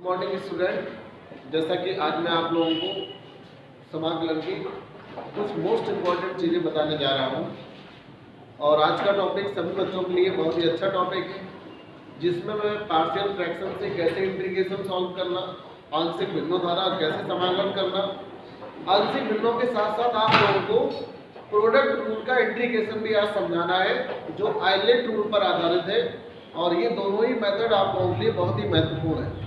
Morning student, जैसा कि आज मैं आप लोगों को समाकलन की कुछ मोस्ट इम्पॉर्टेंट चीज़ें बताने जा रहा हूँ। और आज का टॉपिक सभी बच्चों के लिए बहुत ही अच्छा टॉपिक है, जिसमें मैं पार्शियल फ्रैक्शन से कैसे इंटीग्रेशन सॉल्व करना, आंशिक भिन्नों द्वारा कैसे समाकलन करना, आंशिक भिन्नों के साथ साथ आप लोगों को प्रोडक्ट रूल का इंटीग्रेशन भी आज समझाना है, जो आइलेट रूल पर आधारित है। और ये दोनों ही मेथड आप लोगों के लिए बहुत ही महत्वपूर्ण है।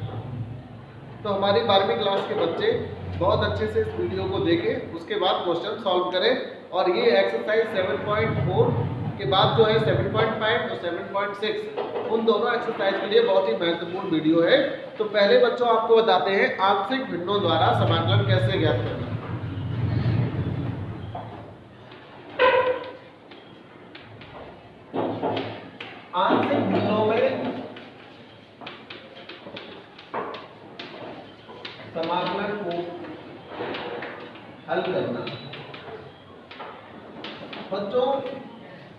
तो हमारी 12वीं क्लास के बच्चे बहुत अच्छे से इस वीडियो को देखें, उसके बाद क्वेश्चन सॉल्व करें। और ये एक्सरसाइज 7.4 के बाद जो है 7.5 और 7.6 उन दोनों एक्सरसाइज के लिए बहुत ही महत्वपूर्ण वीडियो है। तो पहले बच्चों आपको बताते हैं आंशिक भिन्नों द्वारा समाकलन कैसे ज्ञात करना। आंशिक भिन्नों में समाकलन को हल करना। बच्चों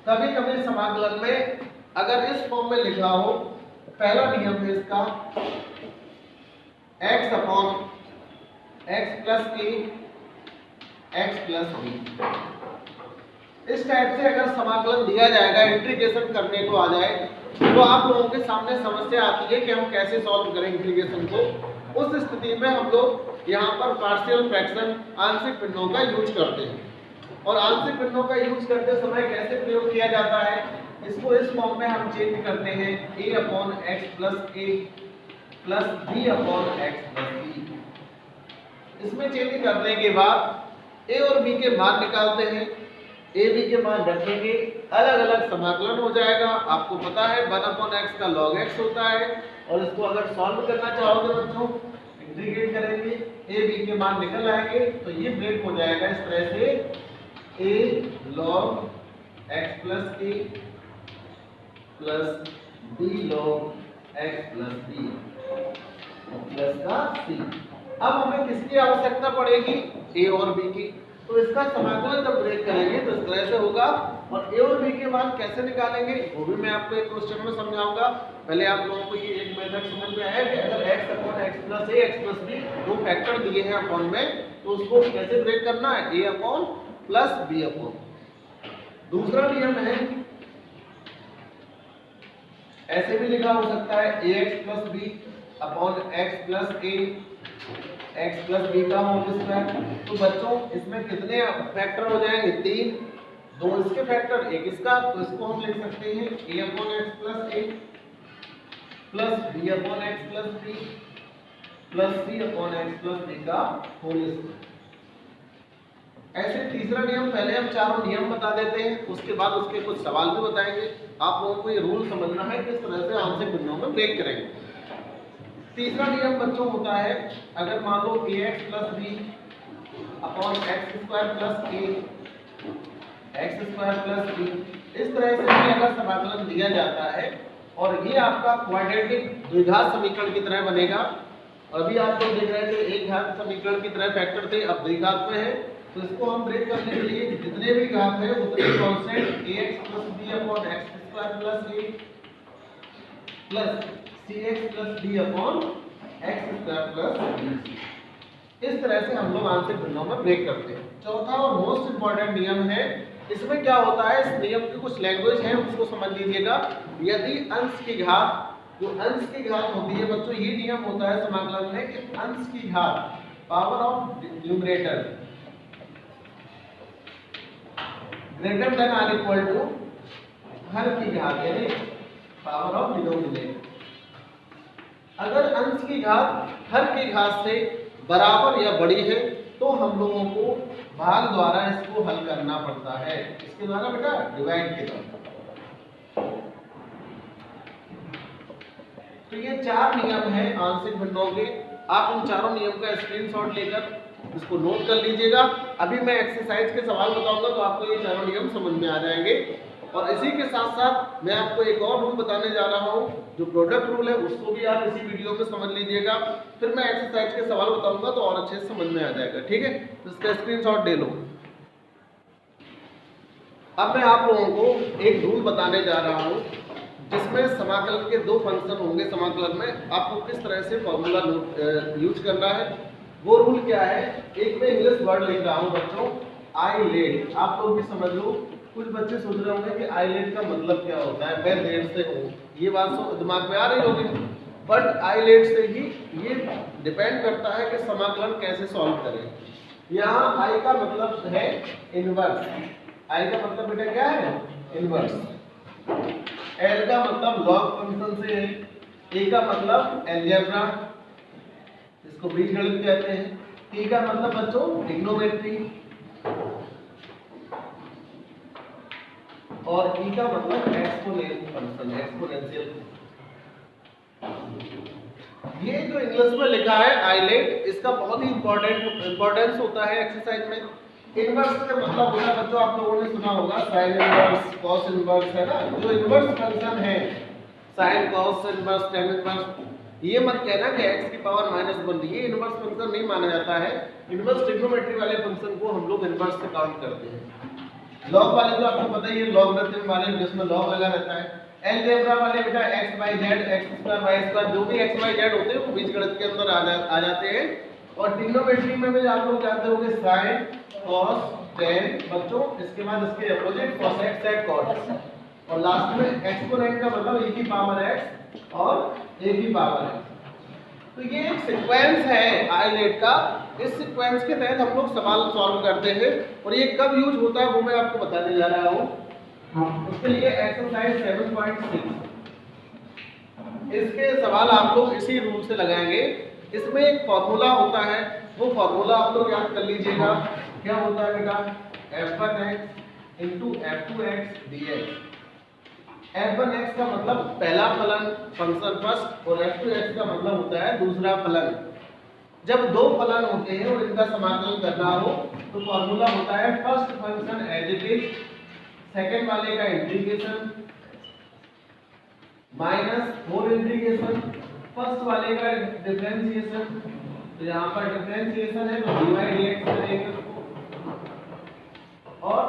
कभी कभी समाकलन में अगर इस फॉर्म में लिखा हो, पहला नियम है इसका x upon x plus a x plus b। इस टाइप से अगर समाकलन दिया जाएगा, इंटीग्रेशन करने को आ जाए, तो आप लोगों के सामने समस्या आती है कि हम कैसे सॉल्व करें इंटीग्रेशन को। उस स्थिति में हम लोग यहाँ पर पार्शियल फ्रैक्शन आंशिक भिन्नों का यूज करते हैं। और आंशिक भिन्नों का यूज करते समय कैसे प्रयोग किया जाता है, इसको इस फॉर्म में हम चेंज करते हैं a upon x plus a plus b upon x plus b। इसमें चेंज करने के बाद a और b के मान निकालते हैं, a b के मान रखेंगे, अलग अलग समाकलन हो जाएगा। आपको पता है 1 अपॉन x का log x होता है। और इसको अगर सॉल्व करना चाहोगे बच्चों, इंटीग्रेट करेंगे, a b के मान निकल आएंगे, तो ये ब्रेक हो जाएगा इस तरह से a log x plus a plus b log x plus b plus का c। अब हमें किसकी आवश्यकता पड़ेगी, a और b की। तो इसका समाकलन जब ब्रेक करेंगे तो इस तरह से होगा। और a और b के मान कैसे निकालेंगे वो भी मैं आपको एक क्वेश्चन में समझाऊंगा। पहले आप लोगों को ये एक मेथड समझ में आया कि अगर x upon x plus a x plus b दो फैक्टर दिए हैं अपॉन में, तो उसको कैसे ब्रेक करना है, a upon plus b upon. दूसरा नियम है, ऐसे भी लिखा हो सकता है ax plus b upon x plus a x plus b का होल स्क्वायर। तो बच्चों इसमें कितने फैक्टर हो जाएंगे, 3, 2 इसके फैक्टर, 1 इसका। तो इसको हम लिख सकते हैं a upon x plus a plus b upon x plus b plus c upon x plus b का होल स्क्वायर। ऐसे तीसरा नियम, पहले हम चारों नियम बता देते हैं, उसके बाद उसके कुछ सवाल भी बताएंगे। आप लोगों को ये रूल समझना है किस तरह से आंशिक भिन्नों में ब्रेक करेंगे। तीसरा नियम बच्चों होता है, अगर मान लो ax plus b upon x square plus a x square plus b, इस तरह से भी अगर समाकलन दिया जाता है और ये आपका क्वाड्रेटिक द्विघात समीकरण की तरह बनेगा। अभी आप लोग देख रहे थे एक घात समीकरण की तरह फैक्टर थे, अब द्विघात में है। तो इसको हम ब्रेक करने के लिए जितने भी घात है उतने constant ax plus b upon x square plus a plus cx plus d upon x square plus b। इस तरह से हम लोग आंशिक भिन्नों में ब्रेक करते हैं। चौथा और मोस्ट इंपॉर्टेंट नियम है, इसमें क्या होता है, इस नियम की कुछ लैंग्वेज है, उसको समझ लीजिएगा। यदि अंश की घात, जो अंश की घात होती है बच्चों, ये नियम होता है समाकलन में कि अंश की घात power of numerator greater than और इक्वल टू हर की घात, यानी पावर ऑफ डिनोमिनेटर। अगर अंश की घात हर की घात से बराबर या बड़ी है तो हम लोगों को भाग द्वारा इसको हल करना पड़ता है। इसके द्वारा बेटा डिवाइड के द्वारा। तो ये 4 नियम हैं आंशिक भिन्नों के। आप उन चारों नियम का स्क्रीनशॉट लेकर इसको नोट कर लीजिएगा। अभी मैं एक्सरसाइज के सवाल बताऊंगा तो आपको ये चारों नियम समझ में आ जाएंगे। और इसी के साथ साथ मैं आपको एक और रूल बताने जा रहा हूँ, जो प्रोडक्ट रूल है, उसको भी आप इसी वीडियो में समझ लीजिएगा। फिर मैं एक्सरसाइज के सवाल बताऊंगा तो और अच्छे से समझ में आ जाएगा, ठीक है। तो इसका स्क्रीनशॉट ले लो। अब मैं आप लोगों को एक रूल बताने जा रहा हूँ, जिसमें समाकलन के दो फंक्शन होंगे। समाकलन में आपको किस तरह से फॉर्मूला यूज करना है, वो रूल क्या है। एक मैं इंग्लिश वर्ड लिख रहा हूँ बच्चों, आईलेट। आप लोग भी समझ लो। कुछ बच्चे सोच रहे होंगे कि आईलेट का मतलब क्या होता है, मैं देर से हूँ, ये बात दिमाग में आ रही होगी। बट आईलेट से ही ये डिपेंड करता है कि समाकलन कैसे सॉल्व करें। यहाँ आई का मतलब है इनवर्स। आई का मतलब बेटा क्या है, इनवर्स। एल का मतलब लॉग फंक्शन से है। ए का मतलब अलजेब्रा, इसको बीजगणित कहते हैं। टी का मतलब बच्चों ट्रिग्नोमेट्री, और ई का मतलब एक्सपोनेंशियल फंक्शन, एक्सपोनेंशियल। ये जो इंग्लिश में लिखा है आईलेट, इसका बहुत ही इंपॉर्टेंस होता है एक्सरसाइज में। इनवर्स का मतलब होता है बच्चों, आप लोगों ने सुना होगा साइन इनवर्स, कॉस इनवर्स, है ना। जो इनवर्स फंक्शन है, sine, cos inverse, tan inverse, ये मत कहना कि x की पावर -1, ये इनवर्स फंक्शन नहीं माना जाता है। इनवर्स ट्रिग्नोमेट्री वाले फंक्शन को हम लोग इनवर्स से काउंट करते हैं। लॉग वाले तो आपको पता ही है, लॉगरिथम वाले जिसमें लॉग लगा रहता है। अलजेब्रा वाले बेटा x y z, x² y², जो भी x y z होते हैं वो बीजगणित के अंदर आ जाते हैं। और ट्रिग्नोमेट्री में भी आप लोग जानते होंगे साइन, कॉस, टेन बच्चों, इसके बाद इसके अपोजिट कोसेक, सेक, कॉट, और लास्ट में एक्सपोनेंट का मतलब e की पावर x और a की पावर है। तो ये एक सीक्वेंस है आईलेट का। इस सीक्वेंस के तहत हम लोग सवाल सॉल्व करते हैं, और ये कब यूज होता है वो मैं आपको बताने जा रहा हूँ। उसके लिए एक्सरसाइज 7.6, इसके सवाल आप लोग इसी रूल से लगाएंगे। इसमें एक फॉर्मूला होता है, वो फॉर्मूला आप लोग याद कर लीजिएगा। क्या होता है बेटा, f1x into f2x dx। f1x का मतलब पहला फलन, फंक्शन फर्स्ट, और f2x का मतलब होता है दूसरा फलन। जब दो फलन होते हैं और इनका समाकलन करना हो तो फॉर्मूला होता है first function as it is, second वाले का इंटीग्रेशन, -4 इंटीग्रेशन, फर्स्ट वाले का डिफरेंशिएशन। तो यहाँ पर डिफरेंशिएशन है तो dy dx करेंगे, और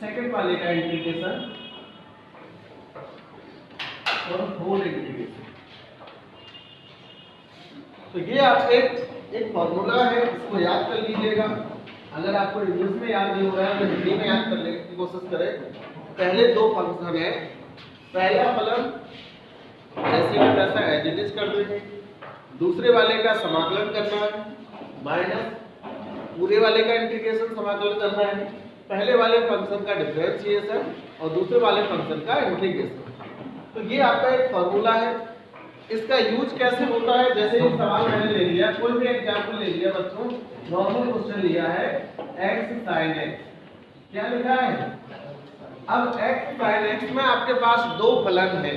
सेकेंड वाले का इंटीग्रेशन और 4 इंटीग्रेशन। तो ये आपके एक फॉर्मूला है, इसको याद कर लीजिएगा। अगर आपको इंग्लिश में याद नहीं हो रहा है तो हिंदी में याद करने की कोशिश करें। पहले दो फंक्शन है, पहला फलन जैसे कि वैसा एज इट इज कर देंगे, दूसरे वाले का समाकलन करना है, माइनस पूरे वाले का इंटीग्रेशन समाकलन करना है, पहले वाले फंक्शन का डिफरेंशिएशन और दूसरे वाले फंक्शन का इंटीग्रेशन। तो ये आपका एक फॉर्मूला है। इसका यूज कैसे होता है, जैसे एक सवाल मैंने ले लिया, कोई भी एग्जांपल ले लिया बच्चों, नॉर्मल क्वेश्चन लिया है x sin x, क्या लिखा है। अब x sin x में आपके पास दो फलन है,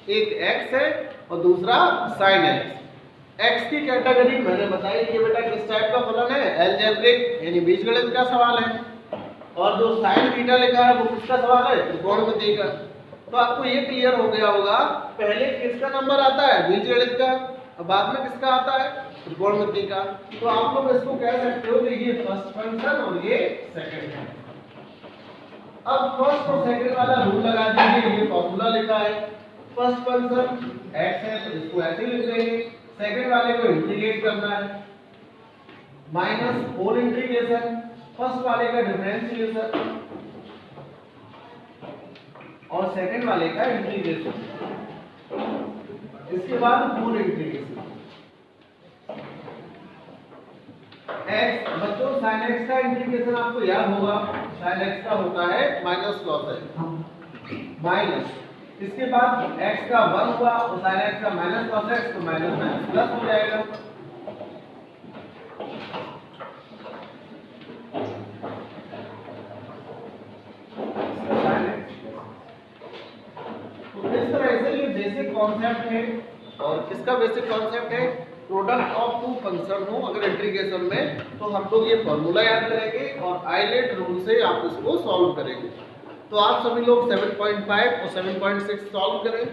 एक x है और दूसरा sin x। x की कैटेगरी मैंने बताई कि बेटा किस टाइप का फलन है, अलजेब्रिक यानी बीजगणित का सवाल है, और जो sin थीटा लिखा है वो किसका सवाल है, त्रिकोणमिति का। तो आपको ये क्लियर हो गया होगा, पहले किसका नंबर आता है, बीजगणित का, और बाद में किसका आता है, त्रिकोणमिति का। तो आप लोग इसको कह सकते हो कि ये फर्स्ट फंक्शन और ये सेकंड है। अब फर्स्ट और सेकंड वाला रूल लगा दीजिए, ये फॉर्मूला लिखा है। फर्स्ट फंक्शन x है तो इसको ऐसे लिख देंगे, सेकंड वाले को इंटीग्रेट करना है, -4 इंटीग्रेशन, फर्स्ट वाले का डिफरेंशिएशन और सेकंड वाले का इंटीग्रेशन, इसके बाद 4 इंटीग्रेशन। x बच्चों sin x का इंटीग्रेशन आपको याद होगा, sin x का होता है माइनस cos x, माइनस, इसके बाद x का 1 हुआ और sin x का माइनस cos x, तो माइनस माइनस प्लस हो जाएगा। इस तरह से ये बेसिक कॉन्सेप्ट है, और इसका बेसिक कॉन्सेप्ट है प्रोडक्ट ऑफ टू फंक्शन हो अगर इंटीग्रेशन में, तो हम लोग ये फॉर्मूला याद करेंगे और आईलेट रूल से आप इसको सॉल्व करेंगे। तो आप सभी लोग 7.5 और 7.6 सॉल्व करें।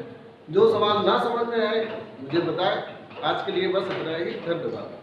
जो सवाल ना समझ में आए मुझे बताएं। आज के लिए बस इतना ही, धन्यवाद।